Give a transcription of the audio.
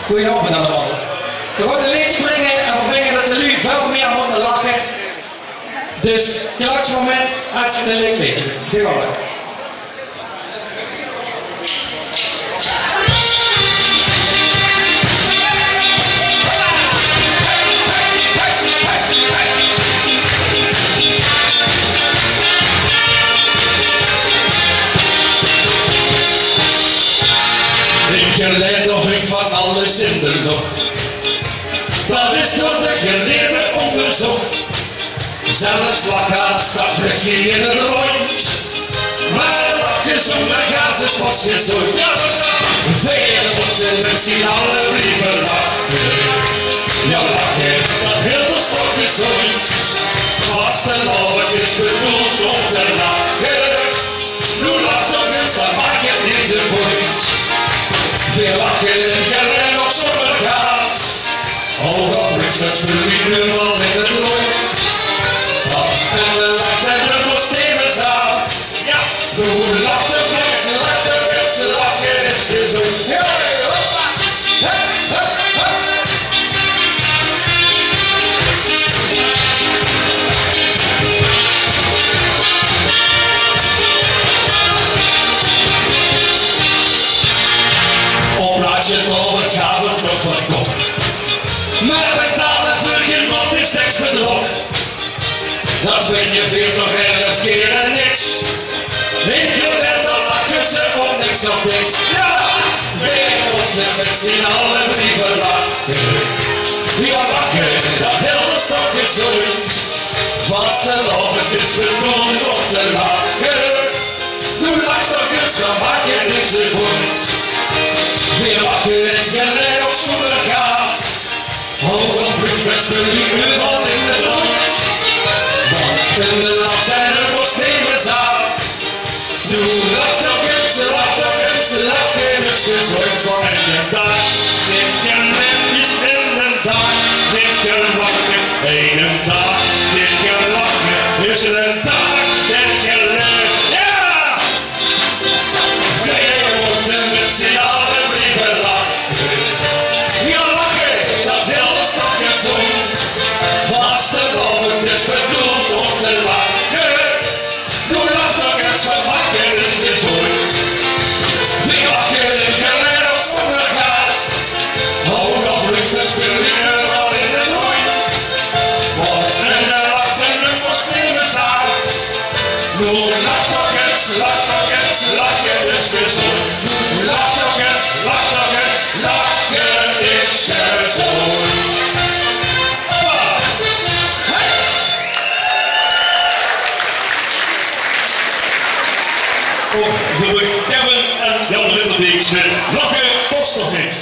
Goedenavond allemaal. Er wordt een lied springen en we vinden dat jullie veel meer moeten lachen. Dus geluidsmoment, hartstikke een leuk liedje. Hier gaan we. Ik leid nog een van alles in de lucht. Dat is door de geleerde onderzocht. Zelfs lachhaas, dat vlucht je in een rond. Maar lachen zonder gaas is pas gezond. Vele moeten mensen alle brieven lachen. Ja, lachen, dat heel de slok gezond. Vast en alweer is bedoeld om te lachen. Nu lacht ook eens, dan maak het niet te boeit. Veel lachen en nog zonder gaas. Oh, dat vlucht met verliezen wel in het rond. Wat en de lacht en de kostemen zaal. Ja, hoe lacht de mensen, lachen is gezond. Ja, hoppa, hup, hup, hup. Praat je over het gaat ook nog wat kop. Maar betalen voor je mond is seksbedrog. Dat vind je 40 keer en niks. Ik geleerd dan lachen ze op niks of niks. Ja, veel moeten met z'n allen brieven lachen. Ja, lachen, dat heel de stok gezond. Vast en op het is bedoeld om te lachen. Nu lacht toch eens, dan maak je niks te goed. Veel lachen en gelijk ook zonder gaas. Oh, dat vlucht met verliezen van in de rond. Want in de lacht en de kostemen zaal. Nu lacht ook eens, lachen is gezond van in de dag. Niet gelijk is in de dag. Niet gelachen, een dag. Niet gelachen is een dag. Niet gelijk, ja! Veel moeten met z'n allen brieven lachen. Ja, lachen, dat heel de stad gezond. Vast en lovend is bedoeld om te lachen. Nu lacht nog eens, wat lachen is gezond. Veel lachen en gelijk als zonder gaas. Oh, dat vlucht met spullen al in het rond. Want en de lacht en de kostemen zaal. Nu lacht nog eens, lachen is gezond. Lacht nog eens, lachen is gezond. Of gelukkig Kevin en Jan Ritterbeeks met Lachen kost nog niks.